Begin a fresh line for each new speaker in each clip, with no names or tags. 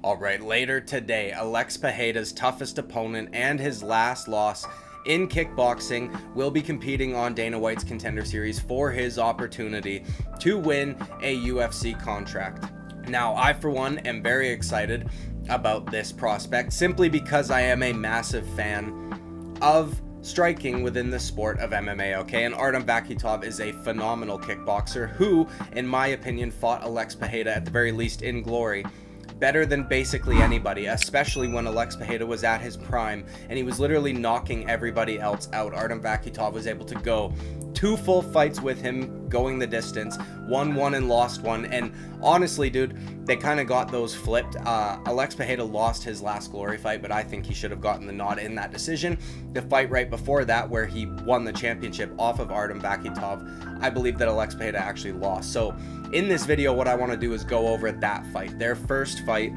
Alright, later today, Alex Pereira's toughest opponent and his last loss in kickboxing will be competing on Dana White's Contender Series for his opportunity to win a UFC contract. Now, I for one am very excited about this prospect simply because I am a massive fan of striking within the sport of MMA, okay? And Artem Vakhitov is a phenomenal kickboxer who, in my opinion, fought Alex Pereira at the very least in glory better than basically anybody, especially when Alex Pereira was at his prime and he was literally knocking everybody else out. Artem Vakhitov was able to go 2 full fights with him going the distance, won one and lost one, and honestly, dude, they kind of got those flipped. Alex Pereira lost his last glory fight, but I think he should have gotten the nod in that decision. The fight right before that, where he won the championship off of Artem Vakhitov, I believe that Alex Pereira actually lost. So in this video, what I want to do is go over that fight, their first fight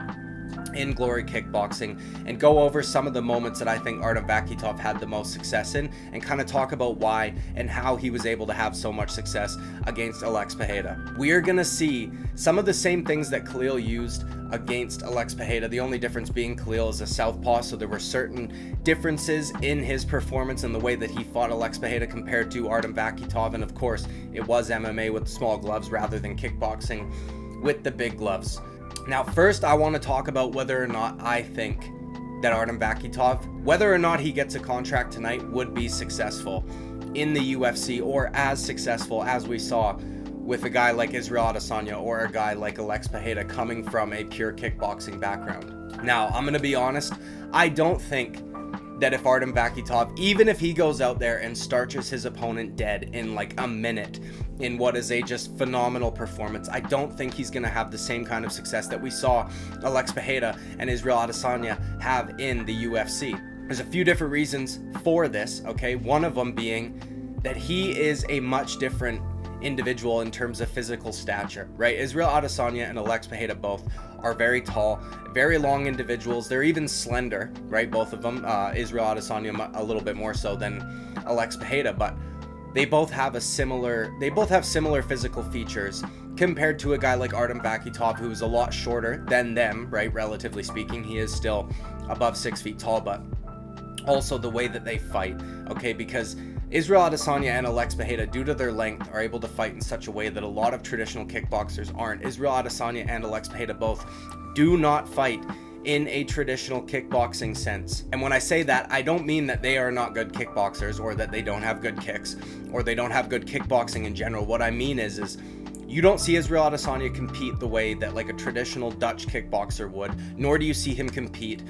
in glory kickboxing, and go over some of the moments that I think Artem Vakhitov had the most success in, and kind of talk about why and how he was able to have so much success against Alex Pereira. We are going to see some of the same things that Khalil used against Alex Pereira, the only difference being Khalil is a southpaw, so there were certain differences in his performance and the way that he fought Alex Pereira compared to Artem Vakhitov, and of course it was MMA with small gloves rather than kickboxing with the big gloves. Now, first, I want to talk about whether or not I think that Artem Vakhitov, whether or not he gets a contract tonight, would be successful in the UFC, or as successful as we saw with a guy like Israel Adesanya or a guy like Alex Pereira coming from a pure kickboxing background. Now, I'm going to be honest, I don't think that if Artem Vakhitov, even if he goes out there and starches his opponent dead in like a minute in what is a just phenomenal performance, I don't think he's going to have the same kind of success that we saw Alex Pereira and Israel Adesanya have in the UFC. There's a few different reasons for this, okay? One of them being that he is a much different individual in terms of physical stature, right? Israel Adesanya and Alex Pereira both are very tall, very long individuals. They're even slender, right? Both of them. Israel Adesanya a little bit more so than Alex Pereira, but they both have similar physical features compared to a guy like Artem Vakhitov, who is a lot shorter than them, right? Relatively speaking, he is still above 6 feet tall, but also the way that they fight, okay? Because Israel Adesanya and Alex Pereira, due to their length, are able to fight in such a way that a lot of traditional kickboxers aren't. Israel Adesanya and Alex Pereira both do not fight in a traditional kickboxing sense. And when I say that, I don't mean that they are not good kickboxers or that they don't have good kicks or they don't have good kickboxing in general. What I mean is you don't see Israel Adesanya compete the way that like a traditional Dutch kickboxer would, nor do you see him compete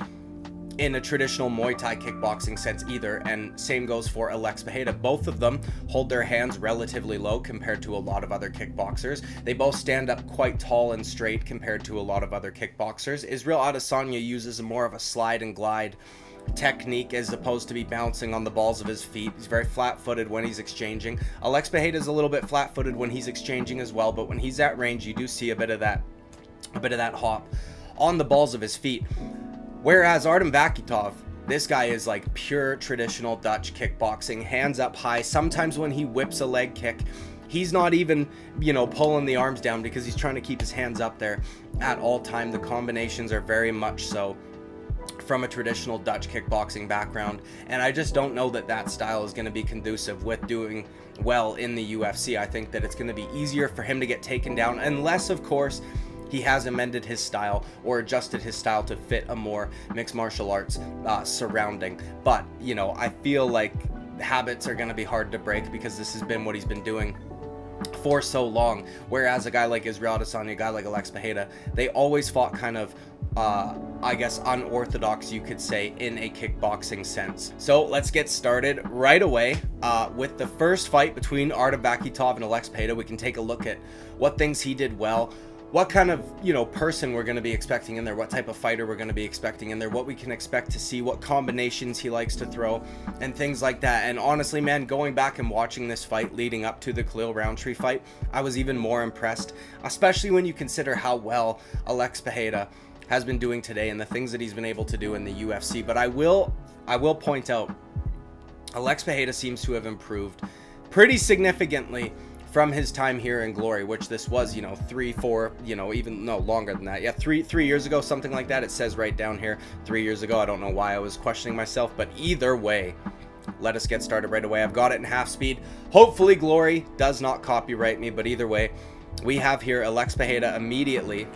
in a traditional Muay Thai kickboxing sense either, and same goes for Alex Pereira. Both of them hold their hands relatively low compared to a lot of other kickboxers. They both stand up quite tall and straight compared to a lot of other kickboxers. Israel Adesanya uses more of a slide and glide technique as opposed to be bouncing on the balls of his feet. He's very flat-footed when he's exchanging. Alex Pereira is a little bit flat-footed when he's exchanging as well, but when he's at range, you do see a bit of that hop on the balls of his feet. Whereas Artem Vakhitov, this guy is like pure traditional Dutch kickboxing, hands up high. Sometimes when he whips a leg kick, he's not even, you know, pulling the arms down because he's trying to keep his hands up there at all time. The combinations are very much so from a traditional Dutch kickboxing background, and I just don't know that that style is going to be conducive with doing well in the UFC. I think that it's going to be easier for him to get taken down, unless, of course, he has amended his style or adjusted his style to fit a more mixed martial arts surrounding. But, you know, I feel like habits are going to be hard to break because this has been what he's been doing for so long. Whereas a guy like Israel Adesanya, a guy like Alex Pereira, they always fought kind of, I guess, unorthodox, you could say, in a kickboxing sense. So let's get started right away with the first fight between Artem Vakhitov and Alex Pereira. We can take a look at what things he did well, what kind of, you know, person we're going to be expecting in there, what type of fighter we're going to be expecting in there, what we can expect to see, what combinations he likes to throw, and things like that. And honestly, man, going back and watching this fight leading up to the Khalil Rountree fight, I was even more impressed, especially when you consider how well Alex Pereira has been doing today and the things that he's been able to do in the UFC. But I will point out, Alex Pereira seems to have improved pretty significantly from his time here in Glory, which this was, you know, 3, 4, you know, even no longer than that. Yeah, three years ago, something like that. It says right down here, 3 years ago. I don't know why I was questioning myself, but either way, let us get started right away. I've got it in half speed. Hopefully Glory does not copyright me, but either way, we have here Alex Pereira immediately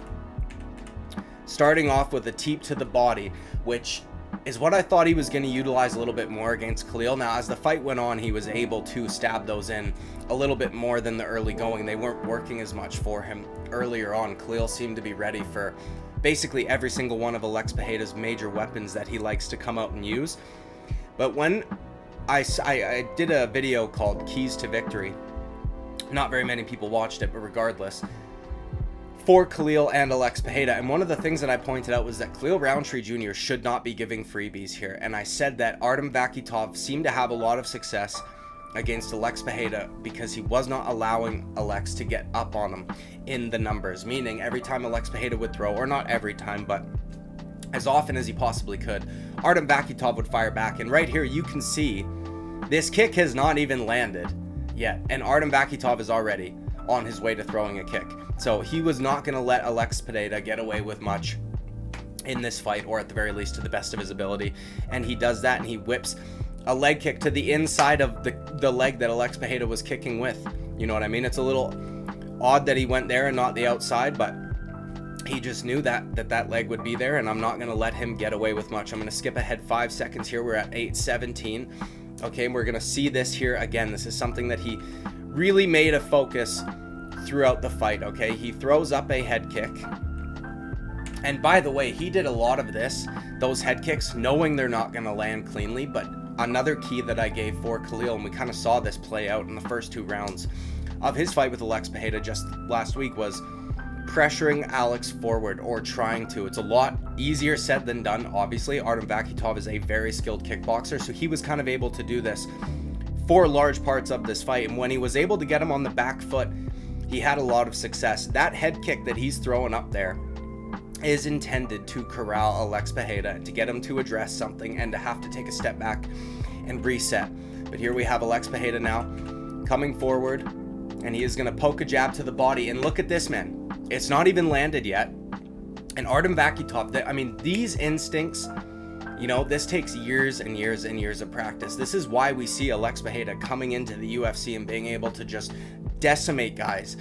starting off with a teep to the body, which is what I thought he was going to utilize a little bit more against Khalil. Now, as the fight went on, he was able to stab those in a little bit more than the early going. They weren't working as much for him earlier on. Khalil seemed to be ready for basically every single one of Alex Pereira's major weapons that he likes to come out and use. But when I did a video called Keys to Victory, not very many people watched it, but regardless, for Khalil and Alex Pereira, and one of the things that I pointed out was that Khalil Rountree Jr. should not be giving freebies here, and I said that Artem Vakhitov seemed to have a lot of success against Alex Pereira because he was not allowing Alex to get up on him in the numbers, meaning every time Alex Pereira would throw, or not every time, but as often as he possibly could, Artem Vakhitov would fire back. And right here you can see this kick has not even landed yet, and Artem Vakhitov is already on his way to throwing a kick. So he was not going to let Alex Pereira get away with much in this fight, or at the very least to the best of his ability. And he does that, and he whips a leg kick to the inside of the leg that Alex Pereira was kicking with. You know what I mean? It's a little odd that he went there and not the outside, but he just knew that leg would be there, and I'm not going to let him get away with much. I'm going to skip ahead 5 seconds here. We're at 8:17. Okay, and we're going to see this here again. This is something that he really made a focus throughout the fight. Okay, he throws up a head kick, and by the way, he did a lot of those head kicks knowing they're not going to land cleanly. But another key that I gave for Khalil, and we kind of saw this play out in the first 2 rounds of his fight with Alex Pereira just last week, was pressuring Alex forward, or trying to. It's a lot easier said than done. Obviously, Artem Vakhitov is a very skilled kickboxer, so he was kind of able to do this for large parts of this fight, and when he was able to get him on the back foot, he had a lot of success. That head kick that he's throwing up there is intended to corral Alex Pereira, to get him to address something and to have to take a step back and reset. But here we have Alex Pereira now coming forward, and he is going to poke a jab to the body, and look at this, man. It's not even landed yet. And Artem Vakhitov, I mean, these instincts, you know, this takes years and years and years of practice. This is why we see Alex Pereira coming into the UFC and being able to just decimate guys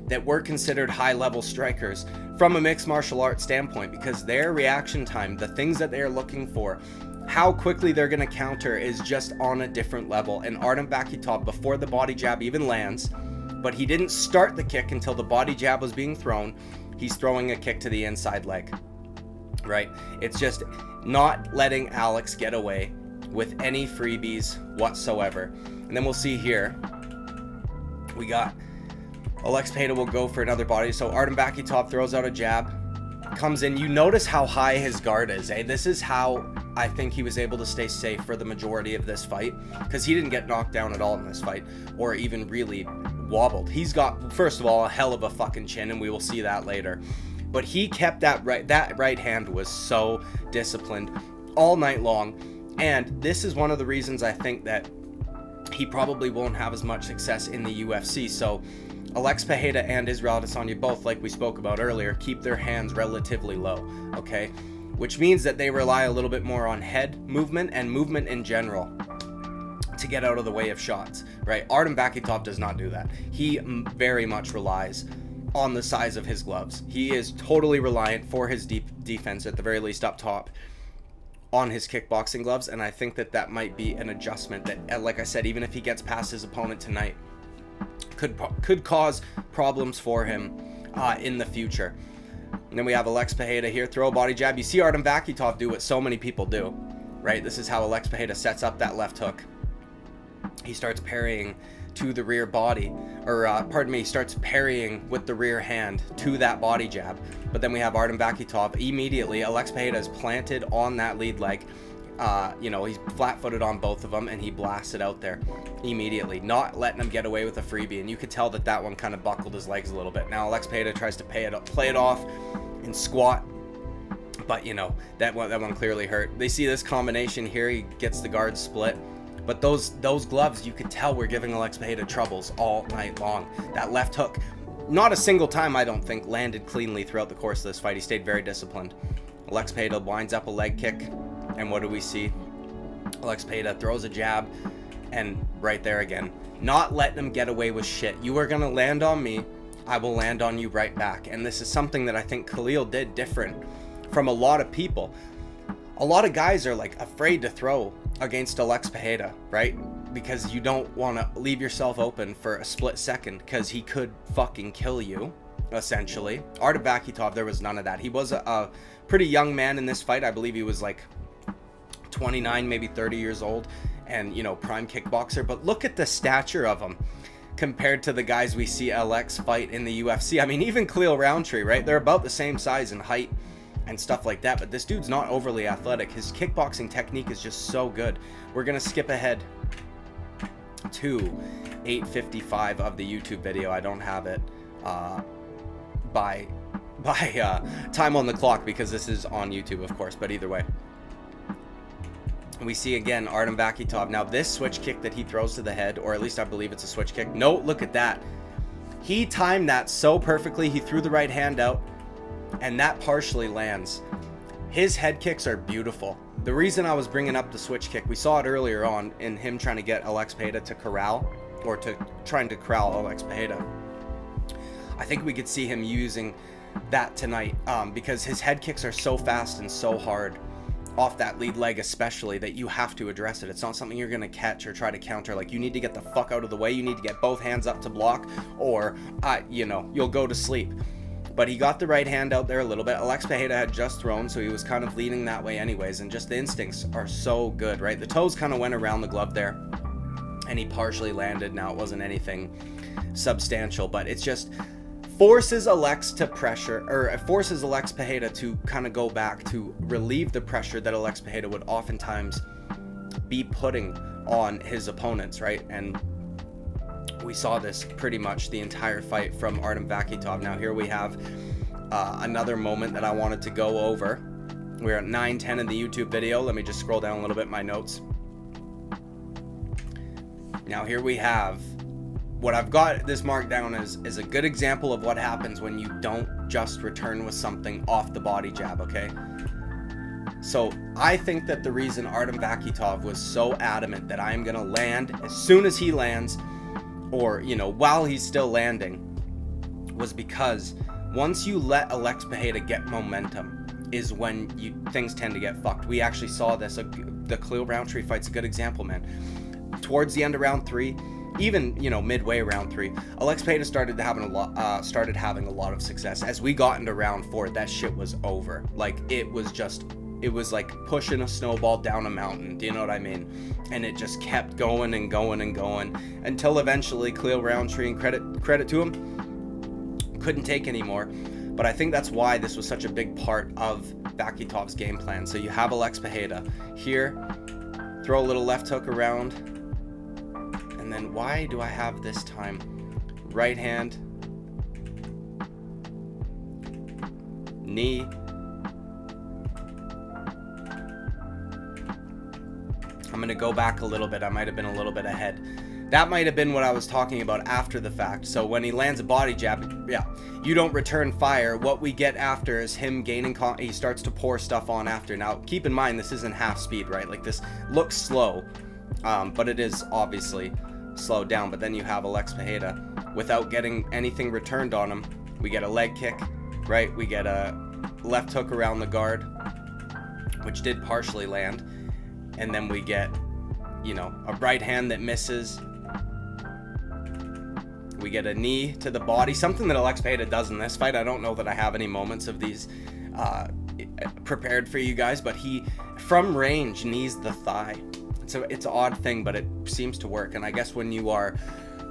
that were considered high-level strikers from a mixed martial arts standpoint, because their reaction time, the things that they're looking for, how quickly they're going to counter, is just on a different level. And Artem Vakhitov, before the body jab even lands, but he didn't start the kick until the body jab was being thrown, he's throwing a kick to the inside leg, right? It's just not letting Alex get away with any freebies whatsoever. And then we'll see here, we got Alex Pereira will go for another body. So Artem Vakhitov throws out a jab, comes in. You notice how high his guard is, eh? This is how I think he was able to stay safe for the majority of this fight, because he didn't get knocked down at all in this fight, or even really wobbled. He's got, first of all, a hell of a fucking chin, and we will see that later. But he kept that right hand was so disciplined all night long, and this is one of the reasons I think that he probably won't have as much success in the UFC. So Alex Pereira and Israel Adesanya both, like we spoke about earlier, keep their hands relatively low, okay? Which means that they rely a little bit more on head movement and movement in general to get out of the way of shots, right? Artem Vakhitov does not do that. He very much relies on the size of his gloves. He is totally reliant for his defense, at the very least up top, on his kickboxing gloves, and I think that that might be an adjustment that, like I said, even if he gets past his opponent tonight, could cause problems for him in the future. And then we have Alex Pereira here, throw a body jab. You see Artem Vakhitov do what so many people do, right? This is how Alex Pereira sets up that left hook. He starts parrying to the rear body, or pardon me, he starts parrying with the rear hand to that body jab. But then we have Artem Vakhitov immediately. Alex Pereira is planted on that lead leg. You know, he's flat-footed on both of them, and he blasts it out there immediately, not letting him get away with a freebie. And you could tell that that one kind of buckled his legs a little bit. Now Alex Pereira tries to play it off and squat, but you know, that one clearly hurt. They see this combination here. He gets the guard split, But those gloves, you could tell, were giving Alex Pereira troubles all night long. That left hook, not a single time, I don't think, landed cleanly throughout the course of this fight. He stayed very disciplined. Alex Pereira winds up a leg kick, and what do we see? Alex Pereira throws a jab, and right there again, not letting him get away with shit. You are going to land on me, I will land on you right back. And this is something that I think Khalil did different from a lot of people. A lot of guys are like afraid to throw against Alex Pereira, right? Because you don't want to leave yourself open for a split second, because he could fucking kill you, essentially. Artem Vakhitov, there was none of that. He was a pretty young man in this fight. I believe he was like 29, maybe 30 years old, and, you know, prime kickboxer. But look at the stature of him compared to the guys we see Alex fight in the UFC. I mean, even Khalil Rountree, right? They're about the same size and height and stuff like that, but this dude's not overly athletic. His kickboxing technique is just so good. We're gonna skip ahead to 8:55 of the YouTube video. I don't have it by time on the clock, because this is on YouTube, of course, but either way, we see again Artem Vakhitov. Now this switch kick that he throws to the head, or at least I believe it's a switch kick. No, look at that. He timed that so perfectly. He threw the right hand out, and that partially lands. His head kicks are beautiful. The reason I was bringing up the switch kick, we saw it earlier on in him trying to get Alex Pereira to corral, or trying to corral Alex Pereira. I think we could see him using that tonight, because his head kicks are so fast and so hard off that lead leg, especially, that you have to address it. It's not something you're going to catch or try to counter. Like, you need to get the fuck out of the way. You need to get both hands up to block, or you know, you'll go to sleep. But he got the right hand out there a little bit. Alex Pereira had just thrown, so he was kind of leaning that way anyways, and just the instincts are so good, right? The toes kind of went around the glove there, and he partially landed. Now, it wasn't anything substantial, but it's just forces Alex to pressure, or it forces Alex Pereira to kind of go back to relieve the pressure that Alex Pereira would oftentimes be putting on his opponents, right? And we saw this pretty much the entire fight from Artem Vakhitov. Now here we have another moment that I wanted to go over. We're at 9:10 in the YouTube video. Let me just scroll down a little bit, my notes. Now here we have what I've got this marked down is a good example of what happens when you don't just return with something off the body jab, okay? So I think that the reason Artem Vakhitov was so adamant that I am going to land as soon as he lands, or, you know, while he's still landing, was because once you let Alex Pereira get momentum is when things tend to get fucked. We actually saw this. The Khalil Rountree fight's a good example, man. Towards the end of round 3, even, you know, midway round 3, Alex Pereira started having a lot of success. As we got into round 4, that shit was over. Like, it was like pushing a snowball down a mountain. Do you know what I mean? And it just kept going and going and going until eventually Khalil Rountree, and credit to him, couldn't take anymore. But I think that's why this was such a big part of Vakhitov's game plan. So you have Alex Pereira here, throw a little left hook around, and then why do I have this time right hand, knee, I'm going to go back a little bit. I might have been a little bit ahead. That might have been what I was talking about after the fact. So when he lands a body jab, yeah, you don't return fire. What we get after is him gaining, he starts to pour stuff on after. Now, keep in mind, this isn't half speed, right? Like, this looks slow, but it is obviously slowed down. But then you have Alex Pereira without getting anything returned on him. We get a leg kick, right? We get a left hook around the guard, which did partially land. And then we get, you know, a right hand that misses. We get a knee to the body, something that Alex Pereira does in this fight. I don't know that I have any moments of these prepared for you guys, but he, from range, knees the thigh. So it's an odd thing, but it seems to work. And I guess when you are,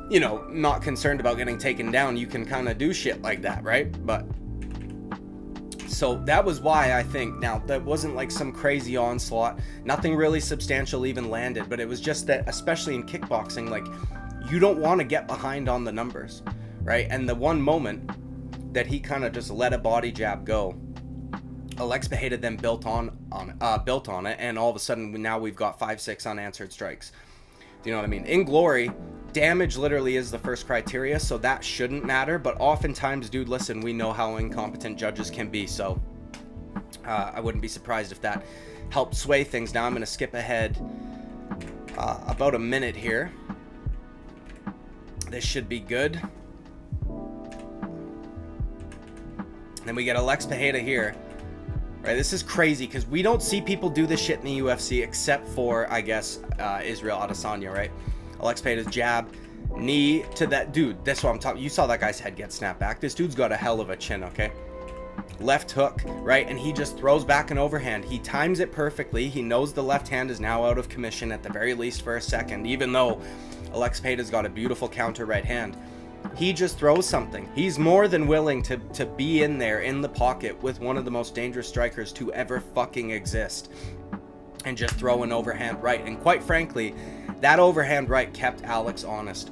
you know, not concerned about getting taken down, you can kind of do shit like that, right? But so that was why I think, now that wasn't like some crazy onslaught, nothing really substantial even landed, but it was just that, especially in kickboxing, like, you don't want to get behind on the numbers, right? And the one moment that he kind of just let a body jab go, Alex Pereira then built on it, and all of a sudden now we've got 5-6 unanswered strikes. Do you know what I mean? In Glory, damage literally is the first criteria, so that shouldn't matter. But oftentimes, dude, listen, we know how incompetent judges can be, so I wouldn't be surprised if that helped sway things. Now I'm going to skip ahead about a minute here. This should be good. Then we get Alex Pereira here. Right, this is crazy because we don't see people do this shit in the UFC except for, I guess, Israel Adesanya, right? Alex Pereira's jab, knee to that dude. That's what I'm talking. You saw that guy's head get snapped back. This dude's got a hell of a chin, okay? Left hook, right? And he just throws back an overhand. He times it perfectly. He knows the left hand is now out of commission at the very least for a second, even though Alex Pereira's got a beautiful counter right hand. He just throws something. He's more than willing to be in there in the pocket with one of the most dangerous strikers to ever fucking exist and just throw an overhand right. And quite frankly, that overhand right kept Alex honest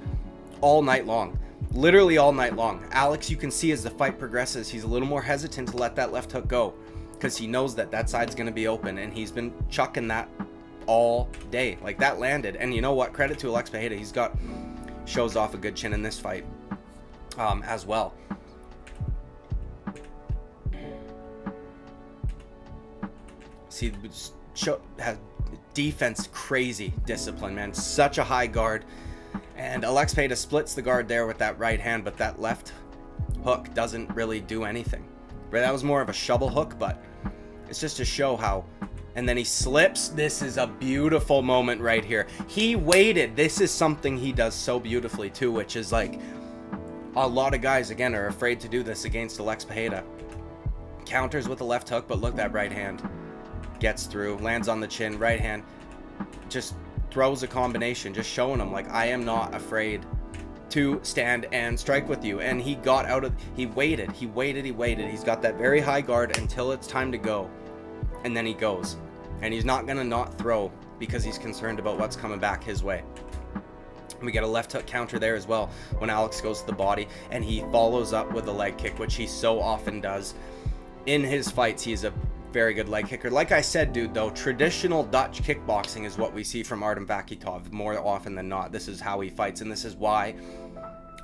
all night long. Literally all night long. Alex, you can see as the fight progresses, he's a little more hesitant to let that left hook go because he knows that that side's going to be open, and he's been chucking that all day. Like, that landed. And you know what? Credit to Alex Pereira. He's got... shows off a good chin in this fight as well. See, has defense, crazy discipline, man. Such a high guard. And Alex Pereira splits the guard there with that right hand, but that left hook doesn't really do anything. Right, that was more of a shovel hook, but it's just to show how... And then he slips. This is a beautiful moment right here. He waited. This is something he does so beautifully too, which is like a lot of guys, again, are afraid to do this against Alex Pereira. Counters with the left hook, but look, that right hand gets through, lands on the chin, right hand, just throws a combination, just showing him, like, I am not afraid to stand and strike with you. And he got out of, he waited. He's got that very high guard until it's time to go. And then he goes. And he's not going to not throw because he's concerned about what's coming back his way. We get a left hook counter there as well when Alex goes to the body. And he follows up with a leg kick, which he so often does. In his fights, he's a very good leg kicker. Like I said, dude, though, traditional Dutch kickboxing is what we see from Artem Vakhitov more often than not. This is how he fights. And this is why,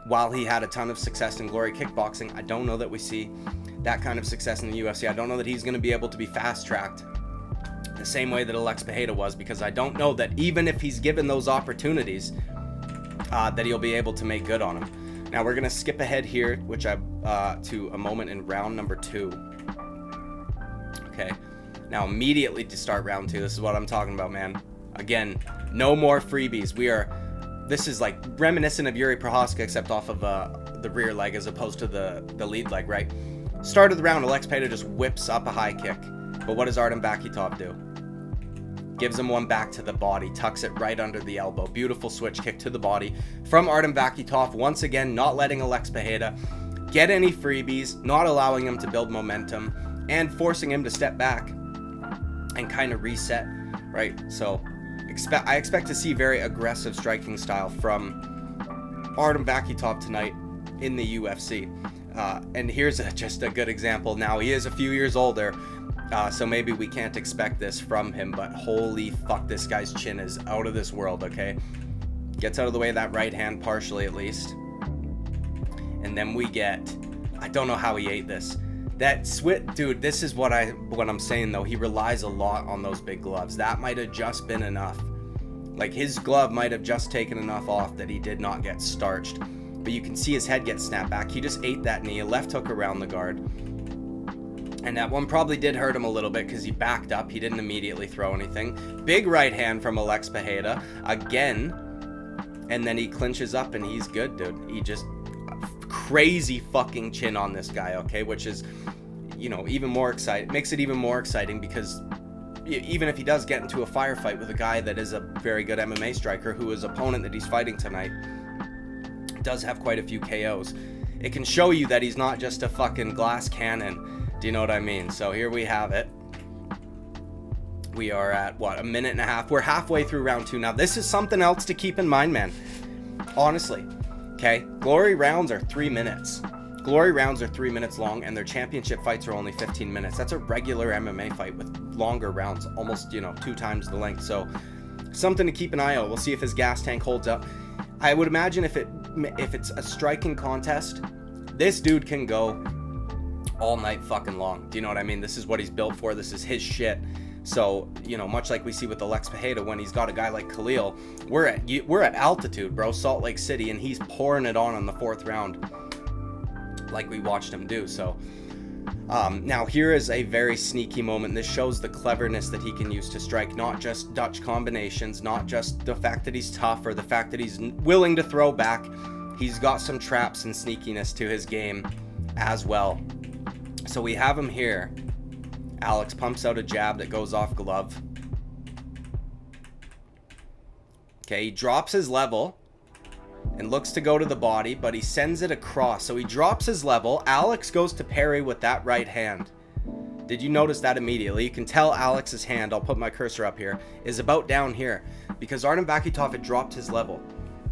while he had a ton of success in Glory kickboxing, I don't know that we see that kind of success in the UFC. I don't know that he's going to be able to be fast-tracked the same way that Alex Pereira was, because I don't know that even if he's given those opportunities, that he'll be able to make good on them. Now we're going to skip ahead here, which to a moment in round number 2. Okay, now immediately to start round 2, this is what I'm talking about, man. Again, no more freebies. This is like reminiscent of Yuri Prohaska, except off of the rear leg as opposed to the lead leg, right? Start of the round, Alex Pereira just whips up a high kick. But what does Artem Vakhitov do? Gives him one back to the body, tucks it right under the elbow. Beautiful switch kick to the body from Artem Vakhitov. Once again, not letting Alex Pereira get any freebies, not allowing him to build momentum, and forcing him to step back and kind of reset, right? So I expect to see very aggressive striking style from Artem Vakhitov tonight in the UFC. And here's just a good example. Now, he is a few years older, so maybe we can't expect this from him, but holy fuck, this guy's chin is out of this world, okay? Gets out of the way of that right hand, partially at least. And then we get, I don't know how he ate this. That switch, dude, this is what I'm saying, though. He relies a lot on those big gloves. That might have just been enough. Like, his glove might have just taken enough off that he did not get starched. But you can see his head get snapped back. He just ate that knee, a left hook around the guard. And that one probably did hurt him a little bit because he backed up. He didn't immediately throw anything. Big right hand from Alex Pereira again. And then he clinches up and he's good, dude. He just... crazy fucking chin on this guy, okay? Which is, you know, even more exciting. Makes it even more exciting because even if he does get into a firefight with a guy that is a very good MMA striker, who his opponent that he's fighting tonight does have quite a few KOs, it can show you that he's not just a fucking glass cannon. Do you know what I mean? So here we have it. We are at, what, a minute and a half? We're halfway through round 2 now. This is something else to keep in mind, man. Honestly. Okay? Glory rounds are 3 minutes. Glory rounds are 3 minutes long, and their championship fights are only 15 minutes. That's a regular MMA fight with longer rounds, almost, you know, 2 times the length. So something to keep an eye on. We'll see if his gas tank holds up. I would imagine if it's a striking contest, this dude can go all night fucking long. Do you know what I mean? This is what he's built for. This is his shit. So, you know, much like we see with Alex Pereira, when he's got a guy like Khalil, we're at altitude, bro, Salt Lake City, and he's pouring it on the 4th round like we watched him do. So now here is a very sneaky moment. This shows the cleverness that he can use to strike, not just Dutch combinations, not just the fact that he's tough or the fact that he's willing to throw back. He's got some traps and sneakiness to his game as well. So we have him here. Alex pumps out a jab that goes off glove. Okay, he drops his level and looks to go to the body, but he sends it across. So he drops his level. Alex goes to parry with that right hand. Did you notice that immediately? You can tell Alex's hand, I'll put my cursor up here, is about down here because Artem Vakhitov had dropped his level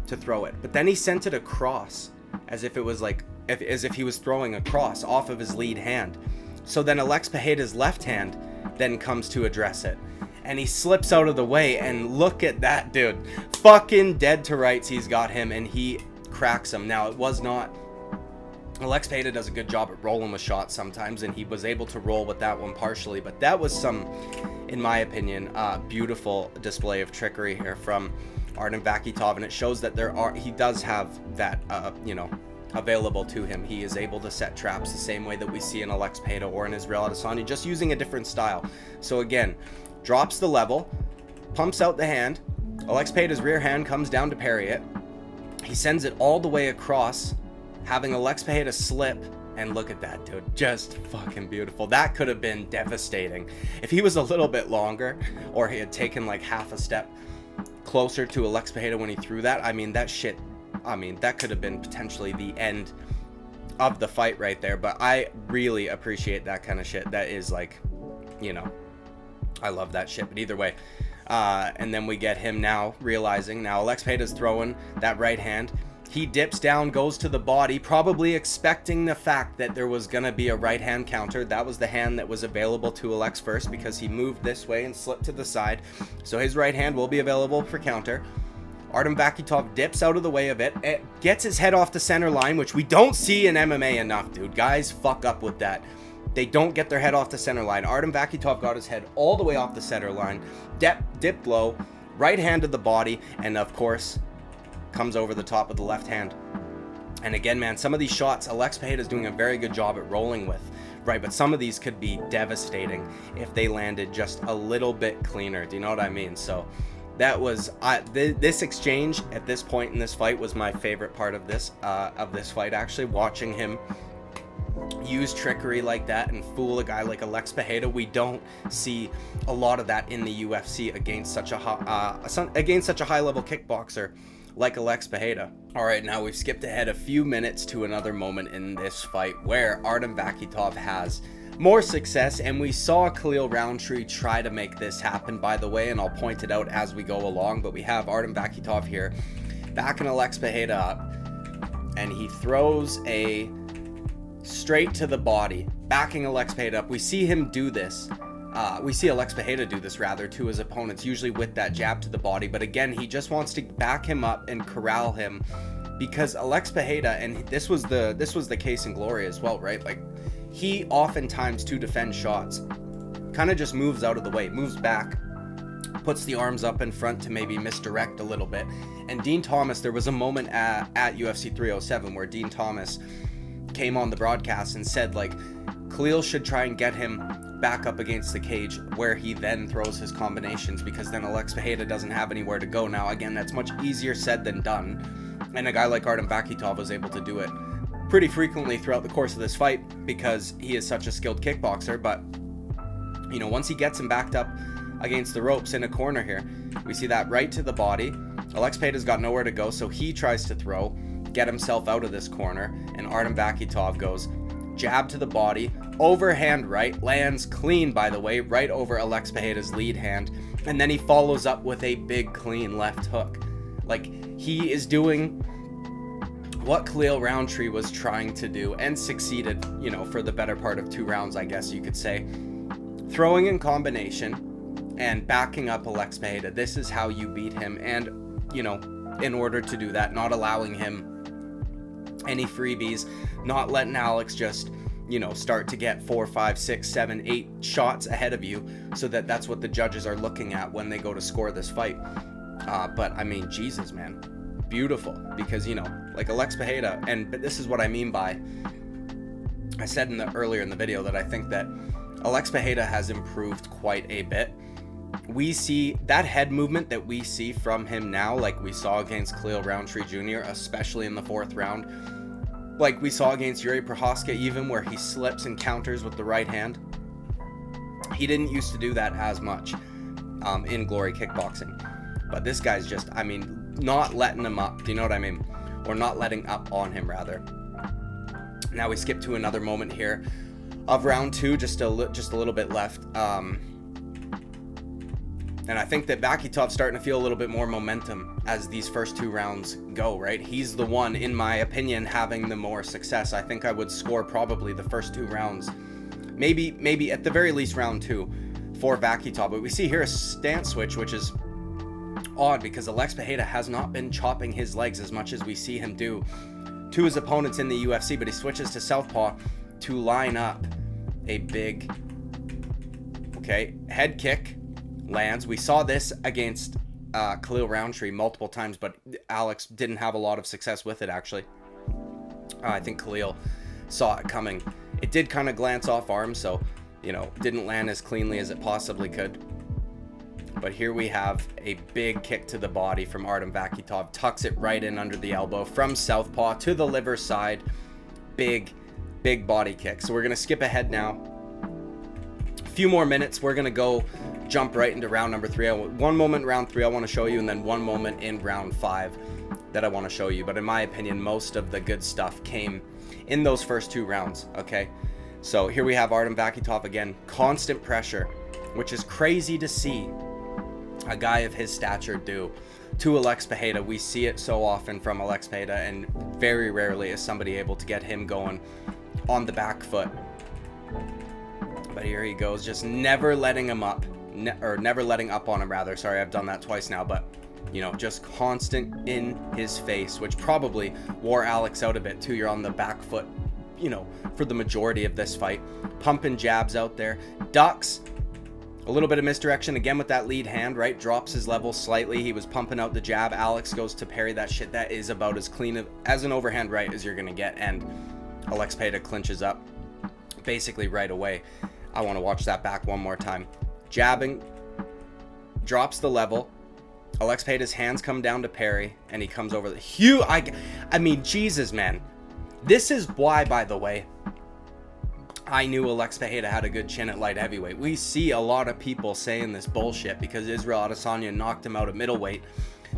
to throw it. But then he sent it across as if it was like, as if he was throwing across off of his lead hand. So then Alex Pereira's left hand then comes to address it. And he slips out of the way, and look at that dude. Fucking dead to rights, he's got him, and he cracks him. Now, it was not... Alex Pereira does a good job at rolling with shots sometimes, and he was able to roll with that one partially. But that was some, in my opinion, beautiful display of trickery here from Artem Vakhitov, and it shows that he does have that, you know, available to him. He is able to set traps the same way that we see in Alex Pereira or in Israel Adesanya, just using a different style. So again, drops the level, pumps out the hand. Alex Pereira's rear hand comes down to parry it. He sends it all the way across, having Alex Pereira slip, and look at that, dude. Just fucking beautiful. That could have been devastating. If he was a little bit longer, or he had taken like half a step closer to Alex Pereira when he threw that, I mean, that shit, I mean, that could have been potentially the end of the fight right there. But I really appreciate that kind of shit. That is like, you know, I love that shit. But either way, and then we get him now realizing, now Alex Pereira's throwing that right hand. He dips down, goes to the body, probably expecting the fact that there was going to be a right hand counter. That was the hand that was available to Alex first because he moved this way and slipped to the side. So his right hand will be available for counter. Artem Vakhitov dips out of the way of it. It gets his head off the center line, which we don't see in MMA enough, dude. Guys fuck up with that. They don't get their head off the center line. Artem Vakhitov got his head all the way off the center line, dipped low, right hand to the body, and of course, comes over the top of the left hand. And again, man, some of these shots, Alex Pereira is doing a very good job at rolling with, right? But some of these could be devastating if they landed just a little bit cleaner. Do you know what I mean? So that was this exchange at this point in this fight was my favorite part of this fight. Actually, watching him use trickery like that and fool a guy like Alex Pereira. We don't see a lot of that in the UFC against such a high level kickboxer like Alex Pereira. All right, now we've skipped ahead a few minutes to another moment in this fight where Artem Vakhitov has more success, and we saw Khalil Rountree try to make this happen, by the way, and I'll point it out as we go along. But we have Artem Vakhitov here backing Alex Pereira up, and he throws a straight to the body, backing Alex Pereira up. We see him do this. We see Alex Pereira do this rather to his opponents, usually with that jab to the body. But again, he just wants to back him up and corral him, because Alex Pereira, and this was the case in Glory as well, right? Like, he oftentimes, to defend shots, kind of just moves out of the way, moves back, puts the arms up in front to maybe misdirect a little bit. And Dean Thomas, there was a moment at UFC 307 where Dean Thomas came on the broadcast and said, like, Khalil should try and get him back up against the cage where he then throws his combinations, because then Alex Pereira doesn't have anywhere to go. Now, again, that's much easier said than done, and a guy like Artem Vakhitov was able to do it pretty frequently throughout the course of this fight because he is such a skilled kickboxer. But, you know, once he gets him backed up against the ropes in a corner here, we see that right to the body. Alex Pereira's got nowhere to go, so he tries to throw, get himself out of this corner, and Artem Vakhitov goes jab to the body, overhand right, lands clean, by the way, right over Alex Pereira's lead hand, and then he follows up with a big clean left hook. Like, he is doing what Khalil Rountree was trying to do and succeeded, you know, for the better part of 2 rounds, I guess you could say. Throwing in combination and backing up Alex Pereira. This is how you beat him. And, you know, in order to do that, not allowing him any freebies, not letting Alex just, you know, start to get 4, 5, 6, 7, 8 shots ahead of you, so that that's what the judges are looking at when they go to score this fight. But I mean, Jesus, man, beautiful. Because, you know, like Alex Pereira, but this is what I mean by, I said earlier in the video that I think that Alex Pereira has improved quite a bit. We see that head movement that we see from him now, like we saw against Khalil Rountree Jr, especially in the 4th round, like we saw against Yuri Prochazka, even, where he slips and counters with the right hand. He didn't used to do that as much in Glory Kickboxing. But this guy's just, I mean, not letting him up. Do you know what I mean? Or not letting up on him, rather. Now we skip to another moment here of round 2, just a little bit left. And I think that Vakhitov's starting to feel a little bit more momentum as these first 2 rounds go, right? He's the one, in my opinion, having the more success. I think I would score probably the first 2 rounds. Maybe at the very least round 2 for Vakhitov. But we see here a stance switch, which is odd because Alex Pereira has not been chopping his legs as much as we see him do to his opponents in the UFC, but he switches to southpaw to line up a big, okay, head kick lands. We saw this against Khalil Rountree multiple times, but Alex didn't have a lot of success with it, actually. I think Khalil saw it coming. It did kind of glance off arm, so, you know, didn't land as cleanly as it possibly could. But here we have a big kick to the body from Artem Vakhitov. Tucks it right in under the elbow from southpaw to the liver side. Big body kick. So we're going to skip ahead now. A few more minutes. We're going to jump right into round number 3. One moment in round 3 I want to show you, and then one moment in round 5 that I want to show you. But in my opinion, most of the good stuff came in those first 2 rounds, okay? So here we have Artem Vakhitov again. Constant pressure, which is crazy to see a guy of his stature do to Alex Pereira. We see it so often from Alex Pereira, and very rarely is somebody able to get him going on the back foot. But here he goes, just never letting him up, or never letting up on him, rather. Sorry, I've done that twice now, but, you know, just constant in his face, which probably wore Alex out a bit too. You're on the back foot, you know, for the majority of this fight. Pumping jabs out there, ducks. A little bit of misdirection again with that lead hand, right? Drops his level slightly. He was pumping out the jab. Alex goes to parry that shit. That is about as clean as an overhand right as you're going to get. And Alex Pereira clinches up basically right away. I want to watch that back one more time. Jabbing. Drops the level. Alex Pereira's hands come down to parry. And he comes over the huge... I mean, Jesus, man. This is why, by the way, I knew Alex Pereira had a good chin at light heavyweight. We see a lot of people saying this bullshit because Israel Adesanya knocked him out at middleweight,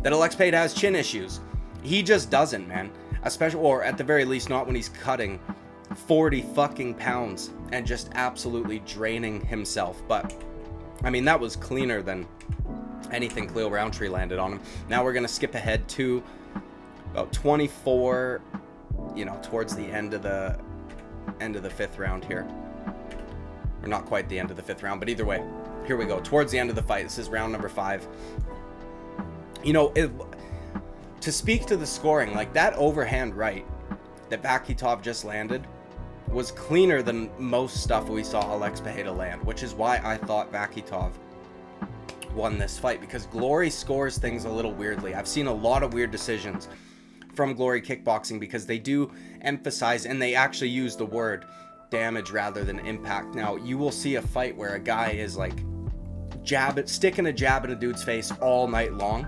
that Alex Pereira has chin issues. He just doesn't, man. Especially, or at the very least, not when he's cutting 40 fucking pounds and just absolutely draining himself. But, I mean, that was cleaner than anything Khalil Rountree landed on him. Now we're going to skip ahead to about 24, you know, towards the end of the 5th round here, or not quite the end of the 5th round, but either way, here we go towards the end of the fight. This is round number 5. You know, to speak to the scoring, like that overhand right that Vakhitov just landed was cleaner than most stuff we saw Alex Pereira land, which is why I thought Vakhitov won this fight, because Glory scores things a little weirdly. I've seen a lot of weird decisions from Glory Kickboxing because they do emphasize, and they actually use the word damage rather than impact. Now, you will see a fight where a guy is like sticking a jab in a dude's face all night long,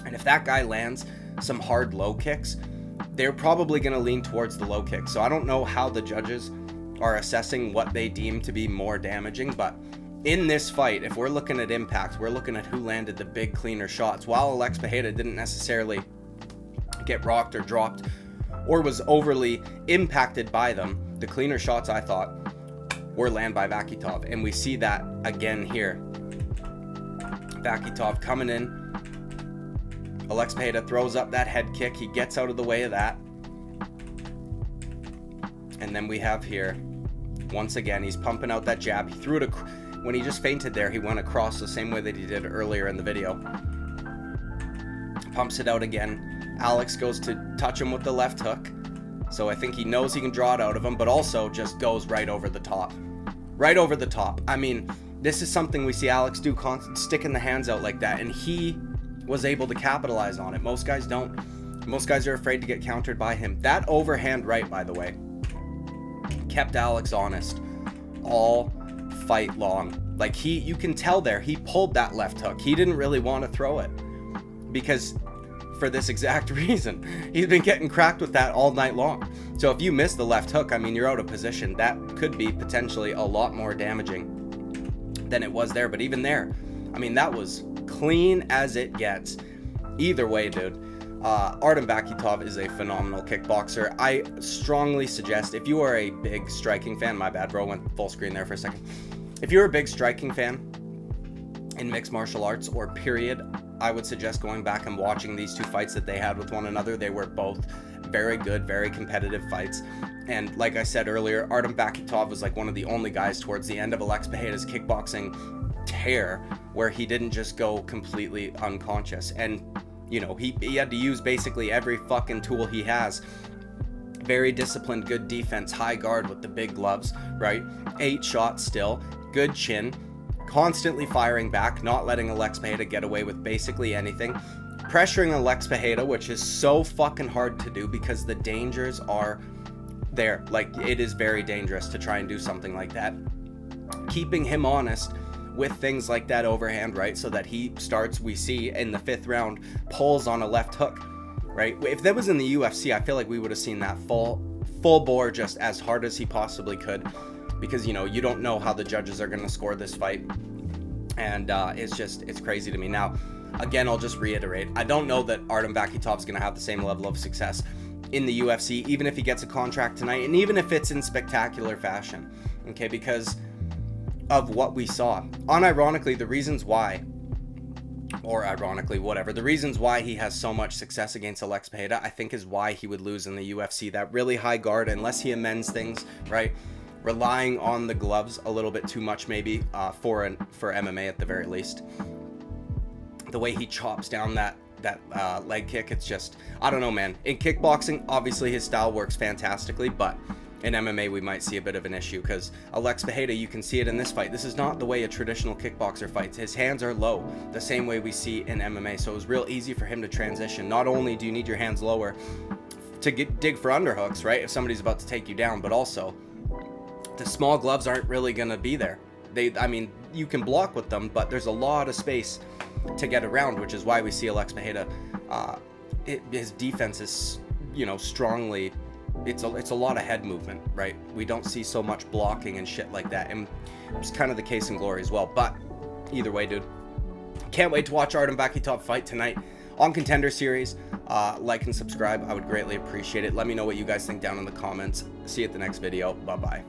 and if that guy lands some hard low kicks, they're probably going to lean towards the low kicks. So I don't know how the judges are assessing what they deem to be more damaging, but in this fight, if we're looking at impact, we're looking at who landed the big cleaner shots. While Alex Pereira didn't necessarily get rocked or dropped or was overly impacted by them, the cleaner shots, I thought, were land by Vakhitov, and we see that again here. Vakhitov coming in, Alex Pereira throws up that head kick, he gets out of the way of that, and then we have here, once again, he's pumping out that jab. He threw it when he just feinted there, he went across the same way that he did earlier in the video. Pumps it out again. Alex goes to touch him with the left hook. So I think he knows he can draw it out of him, but also just goes right over the top. Right over the top. I mean, this is something we see Alex do, sticking the hands out like that, and he was able to capitalize on it. Most guys don't. Most guys are afraid to get countered by him. That overhand right, by the way, kept Alex honest all fight long. Like, you can tell there, he pulled that left hook. He didn't really want to throw it because for this exact reason. He's been getting cracked with that all night long. So if you miss the left hook, I mean, you're out of position. That could be potentially a lot more damaging than it was there. But even there, I mean, that was clean as it gets. Either way, dude, Artem Vakhitov is a phenomenal kickboxer. I strongly suggest, if you are a big striking fan, my bad, bro, went full screen there for a second. If you're a big striking fan in mixed martial arts or period, I would suggest going back and watching these two fights that they had with one another. They were both very good, very competitive fights. And like I said earlier, Artem Vakhitov was like one of the only guys towards the end of Alex Pereira's kickboxing tear where he didn't just go completely unconscious. And, you know, he had to use basically every fucking tool he has. Very disciplined, good defense, high guard with the big gloves, right? 8 shots still, good chin. Constantly firing back, not letting Alex Pereira get away with basically anything. Pressuring Alex Pereira, which is so fucking hard to do because the dangers are there. Like, it is very dangerous to try and do something like that. Keeping him honest with things like that overhand, right? So that he starts, we see in the 5th round, pulls on a left hook, right? If that was in the UFC, I feel like we would have seen that full bore just as hard as he possibly could. Because, you know, you don't know how the judges are going to score this fight. And it's crazy to me. Now, again, I'll just reiterate. I don't know that Artem Vakhitov is going to have the same level of success in the UFC, even if he gets a contract tonight, and even if it's in spectacular fashion. Okay, because of what we saw. Unironically, the reasons why, or ironically, whatever, the reasons why he has so much success against Alex Pereira, I think is why he would lose in the UFC. That really high guard, unless he amends things, right? Relying on the gloves a little bit too much, maybe, for MMA at the very least. The way he chops down that leg kick, it's just, I don't know, man. In kickboxing, obviously his style works fantastically, but in MMA we might see a bit of an issue because Alex Pereira, you can see it in this fight. This is not the way a traditional kickboxer fights. His hands are low, the same way we see in MMA, so it was real easy for him to transition. Not only do you need your hands lower to dig for underhooks, right, if somebody's about to take you down, but also the small gloves aren't really going to be there. I mean, you can block with them, but there's a lot of space to get around, which is why we see Alex Pereira, his defense is, you know, strongly, it's a lot of head movement, right? We don't see so much blocking and shit like that, and it's kind of the case in Glory as well. But either way, dude, can't wait to watch Artem Vakhitov fight tonight on Contender Series. Like and subscribe, I would greatly appreciate it. Let me know what you guys think down in the comments. See you at the next video. Bye bye.